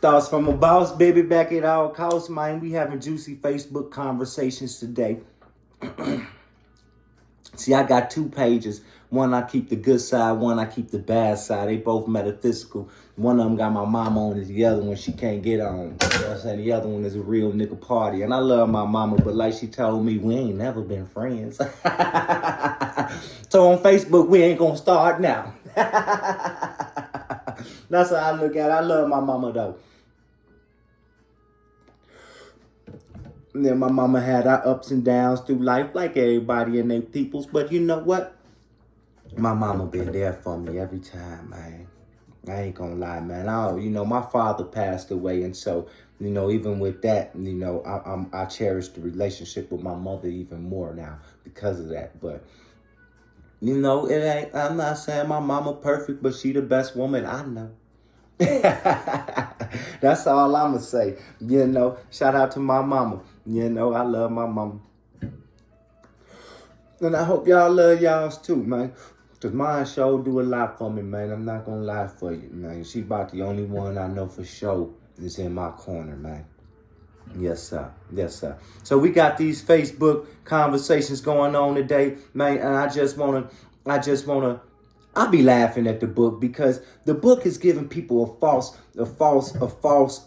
Thoughts from a boss, baby, back at all costs, man. We having juicy Facebook conversations today. See, I got 2 pages. One, I keep the good side. One, I keep the bad side. They both metaphysical. One of them got my mama on it. The other one, she can't get on. You know what I'm saying? The other one is a real nigga party. And I love my mama, but like she told me, we ain't never been friends. So on Facebook, we ain't gonna start now. That's how I look at it. I love my mama, though. And then my mama had her ups and downs through life, like everybody and their peoples. But you know what? My mama been there for me every time, man. I ain't gonna lie, man. My father passed away, and so, even with that, I cherish the relationship with my mother even more now because of that. But, it ain't. I'm not saying my mama perfect, but she the best woman I know. That's all I'ma say. Shout out to my mama. I love my mama. And I hope y'all love y'all's too, man. Cause mine sure do a lot for me, man. I'm not gonna lie for you, man. She about the only one I know for sure is in my corner, man. Yes, sir. Yes, sir. So we got these Facebook conversations going on today, man. And I just wanna, I be laughing at the book because the book is giving people a false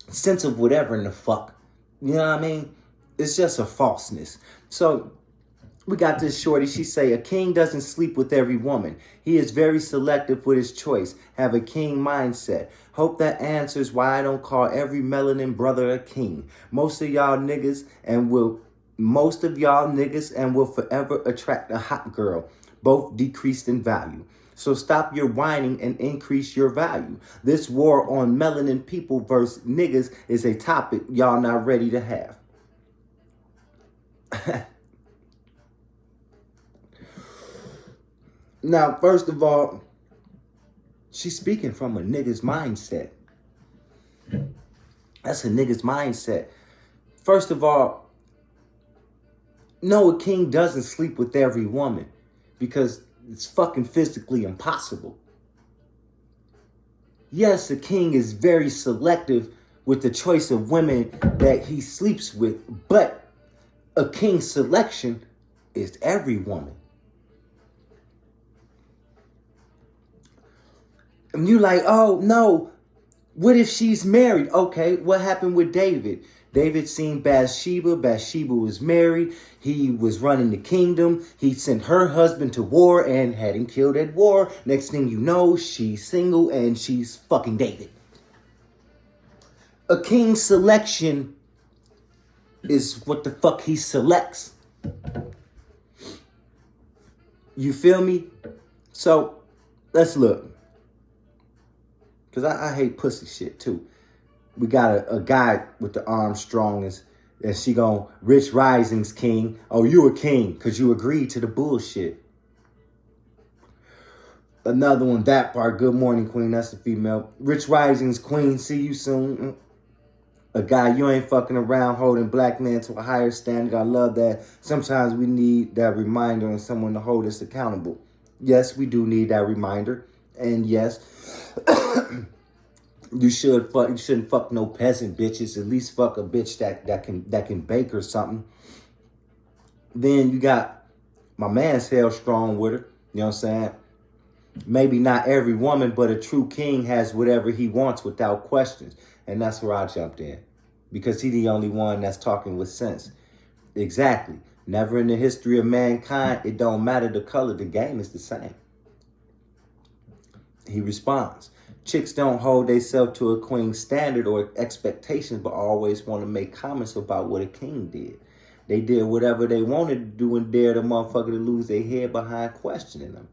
sense of whatever in the fuck. You know what I mean? It's just a falseness. So we got this shorty. She say, a king doesn't sleep with every woman. He is very selective with his choice. Have a king mindset. Hope that answers why I don't call every melanin brother a king. Most of y'all niggas and will forever attract a hot girl. Both decreased in value. So stop your whining and increase your value. This war on melanin people versus niggas is a topic y'all not ready to have. Now, first of all, she's speaking from a nigga's mindset. That's a nigga's mindset. First of all, no, a king doesn't sleep with every woman because it's fucking physically impossible. Yes, a king is very selective with the choice of women that he sleeps with, but a king's selection is every woman. And you like, oh no, what if she's married? Okay, what happened with David? David seen Bathsheba. Bathsheba was married. He was running the kingdom. He sent her husband to war and had him killed at war. Next thing you know, she's single and she's fucking David. A king's selection is what the fuck he selects. You feel me? So, let's look. Because I hate pussy shit too. We got a guy with the Armstrongest, and she gon' Rich Rising's king. Oh, you a king because you agreed to the bullshit. Another one, that part. Good morning, queen. That's the female. Rich Rising's queen. See you soon. A guy, you ain't fucking around holding black men to a higher standard. I love that. Sometimes we need that reminder and someone to hold us accountable. Yes, we do need that reminder. And yes, you shouldn't fuck no peasant bitches. At least fuck a bitch that can bake or something. Then you got my man's held strong with her. You know what I'm saying? Maybe not every woman, but a true king has whatever he wants without questions. And that's where I jumped in. Because he's the only one that's talking with sense. Exactly. Never in the history of mankind, it don't matter the color, the game is the same. He responds. Chicks don't hold themselves to a queen's standard or expectations, but always want to make comments about what a king did. They did whatever they wanted to do and dare the motherfucker to lose their head behind questioning them.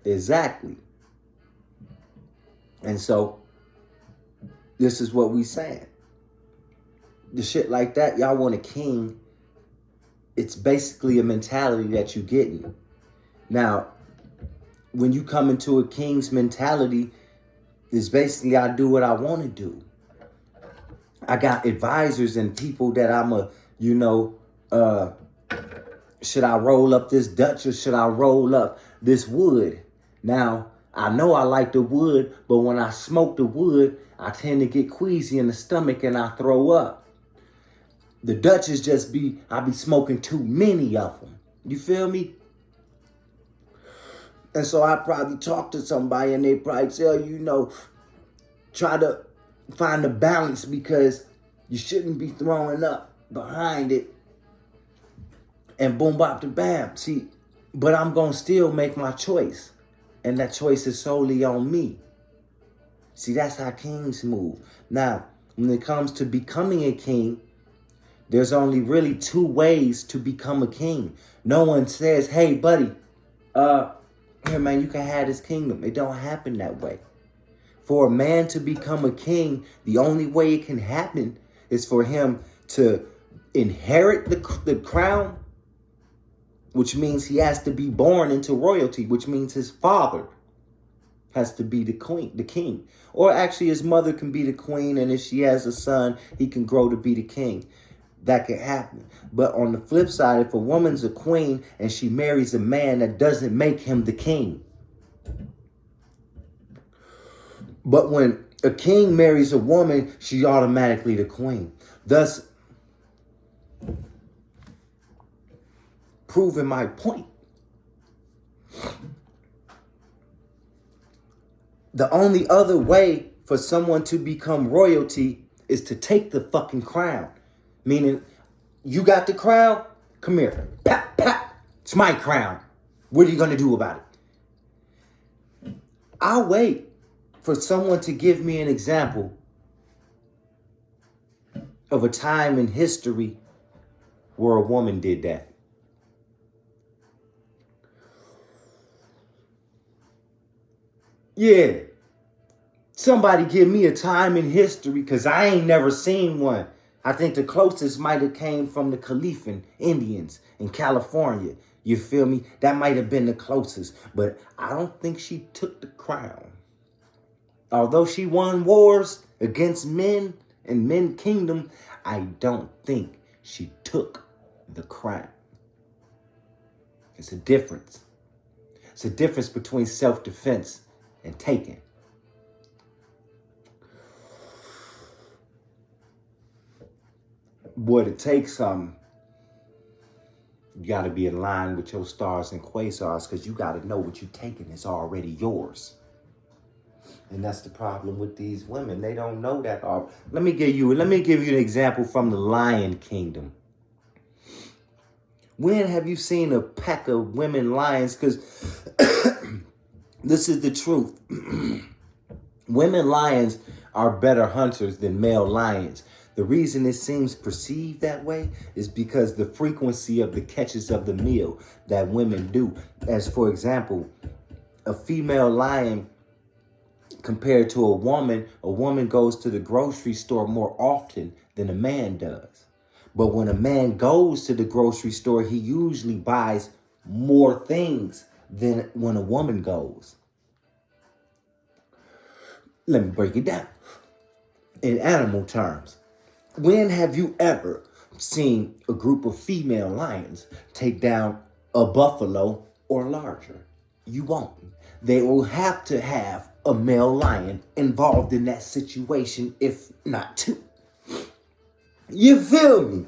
Exactly. And so, this is what we saying. The shit like that, y'all want a king. It's basically a mentality that you getting. Now, when you come into a king's mentality, it's basically I do what I want to do. I got advisors and people that should I roll up this Dutch or should I roll up this wood? Now, I know I like the wood, but when I smoke the wood, I tend to get queasy in the stomach and I throw up. The Dutchess I be smoking too many of them. You feel me? And so I probably talk to somebody and they probably tell you, try to find a balance because you shouldn't be throwing up behind it and boom, bop, to bam. See, but I'm going to still make my choice. And that choice is solely on me. See, that's how kings move. Now, when it comes to becoming a king, there's only really two ways to become a king. No one says, hey, buddy, here, man, you can have this kingdom. It don't happen that way. For a man to become a king, the only way it can happen is for him to inherit the crown, which means he has to be born into royalty, which means his father has to be the king. Or actually his mother can be the queen, and if she has a son, he can grow to be the king. That can happen. But on the flip side, if a woman's a queen and she marries a man, that doesn't make him the king. But when a king marries a woman, she's automatically the queen. Thus, proving my point. The only other way for someone to become royalty is to take the fucking crown. Meaning, you got the crown? Come here. Pap, pap. It's my crown. What are you going to do about it? I'll wait for someone to give me an example of a time in history where a woman did that. Yeah. Somebody give me a time in history, because I ain't never seen one. I think the closest might have came from the Khalifa Indians in California. You feel me? That might have been the closest. But I don't think she took the crown. Although she won wars against men and men kingdom, I don't think she took the crown. It's a difference. It's a difference between self-defense and taking. Boy, to take something, you got to be in line with your stars and quasars, because you got to know what you're taking is already yours. And that's the problem with these women. They don't know that. Let me give you an example from the Lion Kingdom. When have you seen a pack of women lions? Because this is the truth. Women lions are better hunters than male lions. The reason it seems perceived that way is because the frequency of the catches of the meal that women do. As for example, a female lion compared to a woman goes to the grocery store more often than a man does. But when a man goes to the grocery store, he usually buys more things than when a woman goes. Let me break it down in animal terms. When have you ever seen a group of female lions take down a buffalo or larger? You won't. They will have to have a male lion involved in that situation, if not two. You feel me?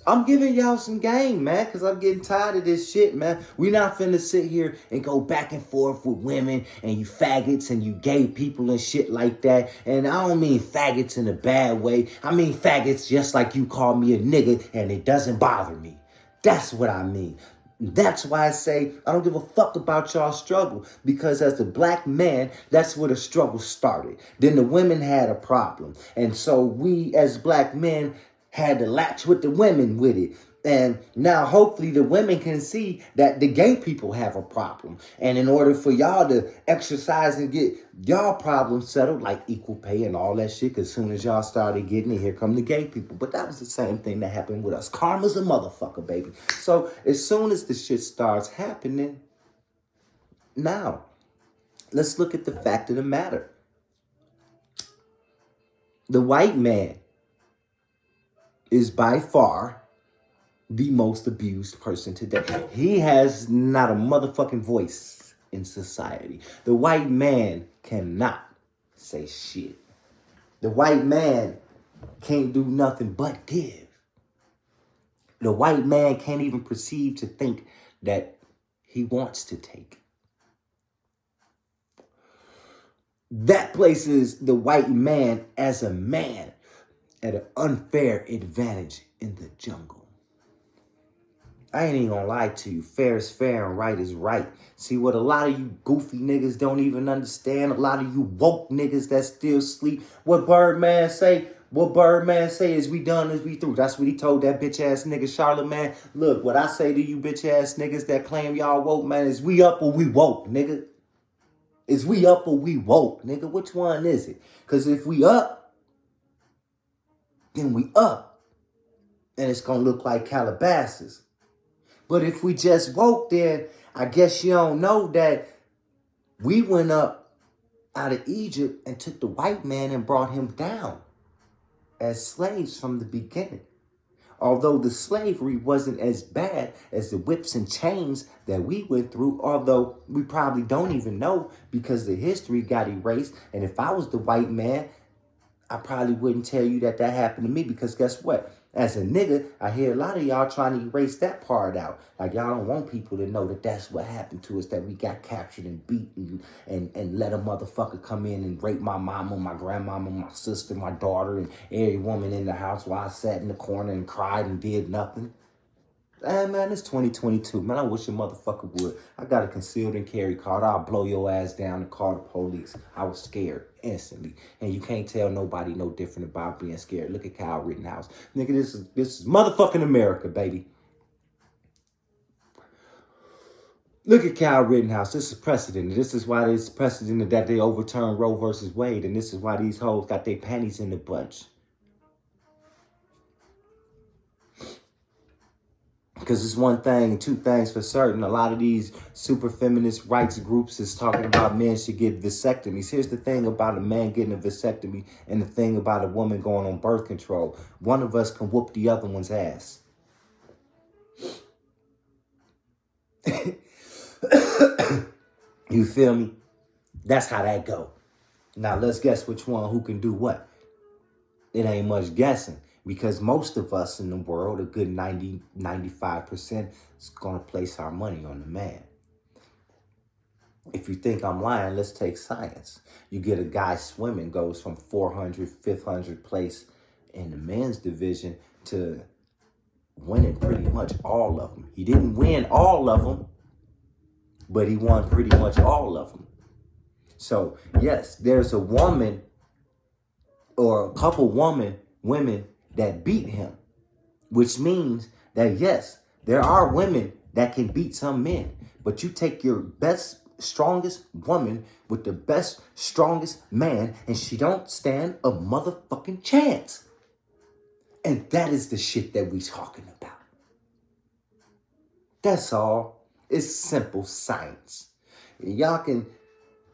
I'm giving y'all some game, man, because I'm getting tired of this shit, man. We not finna sit here and go back and forth with women and you faggots and you gay people and shit like that. And I don't mean faggots in a bad way. I mean faggots just like you call me a nigga and it doesn't bother me. That's what I mean. That's why I say I don't give a fuck about y'all struggle, because as a black man, that's where the struggle started. Then the women had a problem. And so we as black men had to latch with the women with it. And now hopefully the women can see that the gay people have a problem. And in order for y'all to exercise and get y'all problems settled, like equal pay and all that shit, as soon as y'all started getting it, here come the gay people. But that was the same thing that happened with us. Karma's a motherfucker, baby. So as soon as the shit starts happening, now let's look at the fact of the matter. The white man is by far the most abused person today. He has not a motherfucking voice in society. The white man cannot say shit. The white man can't do nothing but give. The white man can't even perceive to think that he wants to take. That places the white man as a man at an unfair advantage in the jungle. I ain't even gonna lie to you. Fair is fair and right is right. See, what a lot of you goofy niggas don't even understand, a lot of you woke niggas that still sleep, what Birdman say? What Birdman say is we done is we through. That's what he told that bitch ass nigga Charlamagne. Look, what I say to you bitch ass niggas that claim y'all woke, man, is we up or we woke, nigga. Is we up or we woke, nigga? Which one is it? Because if we up, then we up. And it's going to look like Calabasas. But if we just woke, then I guess you don't know that we went up out of Egypt and took the white man and brought him down as slaves from the beginning. Although the slavery wasn't as bad as the whips and chains that we went through, although we probably don't even know because the history got erased. And if I was the white man, I probably wouldn't tell you that that happened to me because guess what? As a nigga, I hear a lot of y'all trying to erase that part out. Like y'all don't want people to know that that's what happened to us, that we got captured and beaten and let a motherfucker come in and rape my mama, my grandmama, my sister, my daughter, and every woman in the house while I sat in the corner and cried and did nothing. Man, it's 2022. Man, I wish a motherfucker would. I got a concealed and carry card. I'll blow your ass down and call the police. I was scared instantly. And you can't tell nobody no different about being scared. Look at Kyle Rittenhouse. Nigga, this is motherfucking America, baby. Look at Kyle Rittenhouse. This is precedent. This is why it's precedent that they overturned Roe versus Wade. And this is why these hoes got their panties in the bunch. Because it's one thing, two things for certain. A lot of these super feminist rights groups is talking about men should get vasectomies. Here's the thing about a man getting a vasectomy and the thing about a woman going on birth control. One of us can whoop the other one's ass. You feel me? That's how that go. Now let's guess which one who can do what. It ain't much guessing. Because most of us in the world, a good 90, 95%, is going to place our money on the man. If you think I'm lying, let's take science. You get a guy swimming, goes from 400, 500 place in the men's division to winning pretty much all of them. He didn't win all of them, but he won pretty much all of them. So, yes, there's a woman or a couple women that beat him, which means that, yes, there are women that can beat some men, but you take your best, strongest woman with the best, strongest man, and she don't stand a motherfucking chance. And that is the shit that we talking about. That's all. It's simple science. Y'all can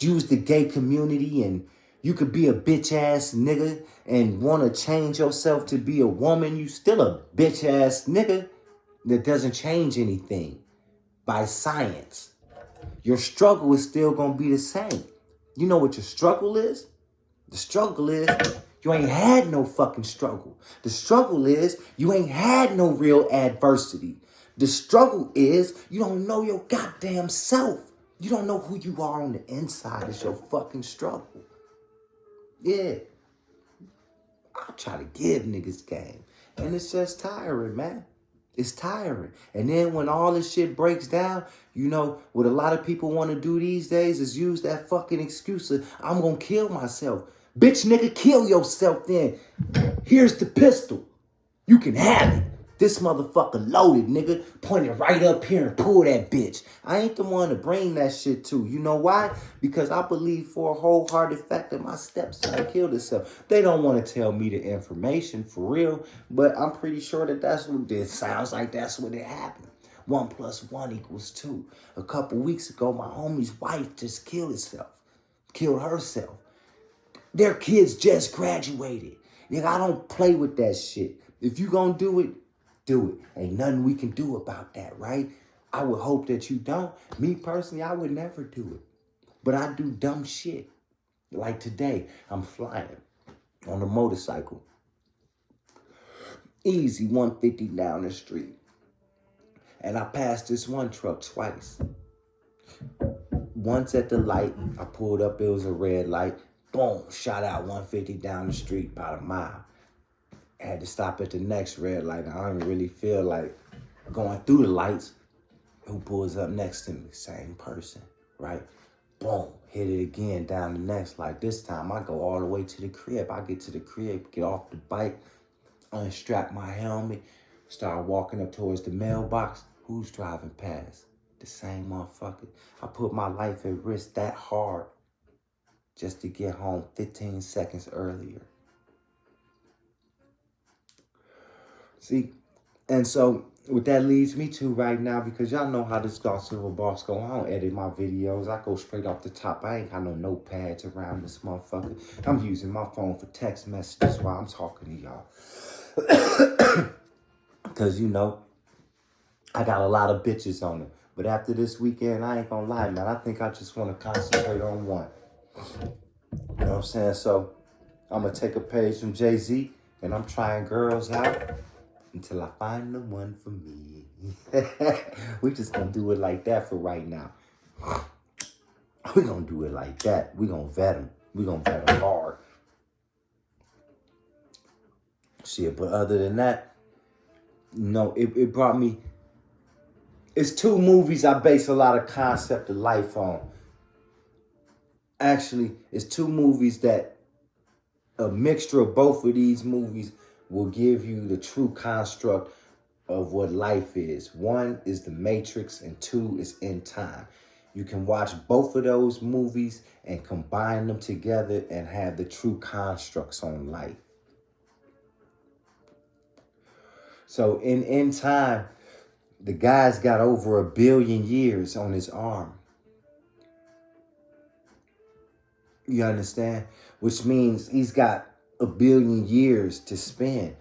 use the gay community and you could be a bitch ass nigga and want to change yourself to be a woman. You still a bitch ass nigga that doesn't change anything by science. Your struggle is still going to be the same. You know what your struggle is? The struggle is you ain't had no fucking struggle. The struggle is you ain't had no real adversity. The struggle is you don't know your goddamn self. You don't know who you are on the inside. It's your fucking struggle. Yeah. I try to give niggas game. And it's just tiring, man. It's tiring. And then when all this shit breaks down, you know, what a lot of people want to do these days is use that fucking excuse of, I'm going to kill myself. Bitch, nigga, kill yourself then. Here's the pistol. You can have it. This motherfucker loaded, nigga. Point it right up here and pull that bitch. I ain't the one to bring that shit to. You know why? Because I believe for a wholehearted fact that my stepson killed himself. They don't want to tell me the information for real, but I'm pretty sure that that's what it sounds like. That's what it happened. 1 + 1 = 2. A couple weeks ago, my homie's wife just killed herself. Their kids just graduated. Nigga, I don't play with that shit. If you gonna do it, do it. Ain't nothing we can do about that, right? I would hope that you don't. Me personally, I would never do it. But I do dumb shit. Like today, I'm flying on a motorcycle. Easy 150 down the street. And I passed this one truck twice. Once at the light, I pulled up, it was a red light. Boom, shot out 150 down the street, about a mile. I had to stop at the next red light. I don't really feel like going through the lights. Who pulls up next to me? Same person, right? Boom, hit it again down the next light. This time I go all the way to the crib. I get to the crib, get off the bike, unstrap my helmet, start walking up towards the mailbox. Who's driving past? The same motherfucker. I put my life at risk that hard just to get home 15 seconds earlier. See, and so what that leads me to right now, because y'all know how this Dark Silver Boss go. I don't edit my videos. I go straight off the top. I ain't got no notepads around this motherfucker. I'm using my phone for text messages while I'm talking to y'all. Because, you know, I got a lot of bitches on it. But after this weekend, I ain't gonna lie, man. I think I just want to concentrate on one. You know what I'm saying? So I'm going to take a page from Jay-Z, and I'm trying girls out until I find the one for me. We just gonna do it like that for right now. We gonna do it like that. We gonna vet them. We gonna vet them hard. Shit, but other than that, no, it brought me... It's two movies I base a lot of concept of life on. Actually, it's two movies that a mixture of both of these movies will give you the true construct of what life is. One is The Matrix and two is In Time. You can watch both of those movies and combine them together and have the true constructs on life. So in Time, the guy's got over 1 billion years on his arm. You understand? Which means he's got 1 billion years to spend.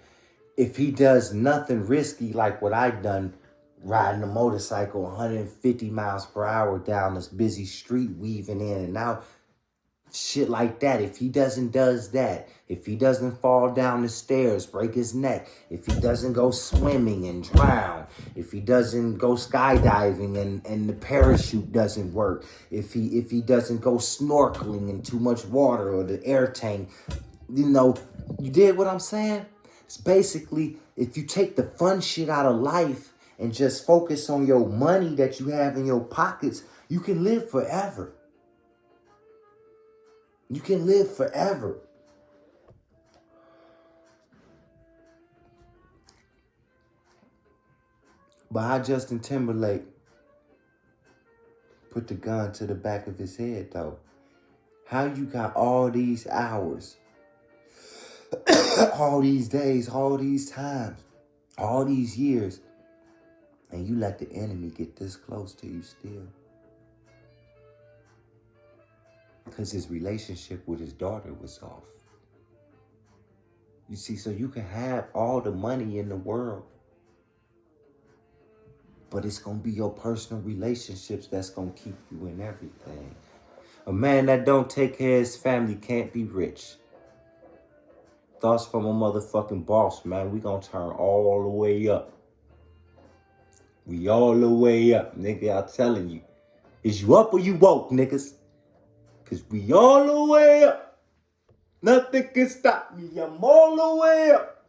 If he does nothing risky like what I done, riding a motorcycle 150 miles per hour down this busy street, weaving in and out, shit like that. If he does that, if he doesn't fall down the stairs, break his neck, if he doesn't go swimming and drown, if he doesn't go skydiving and the parachute doesn't work, if he doesn't go snorkeling in too much water or the air tank, you know, you did what I'm saying? It's basically, if you take the fun shit out of life and just focus on your money that you have in your pockets, you can live forever. You can live forever. But how Justin Timberlake put the gun to the back of his head, though? How you got all these hours, all these days, all these times, all these years, and you let the enemy get this close to you still? Because his relationship with his daughter was off. You see, so you can have all the money in the world, but it's going to be your personal relationships that's going to keep you in everything. A man that don't take care of his family can't be rich. Thoughts from a motherfucking boss, man. We going to turn all the way up. We all the way up, nigga. I'm telling you. Is you up or you woke, niggas? Because we all the way up. Nothing can stop me. I'm all the way up.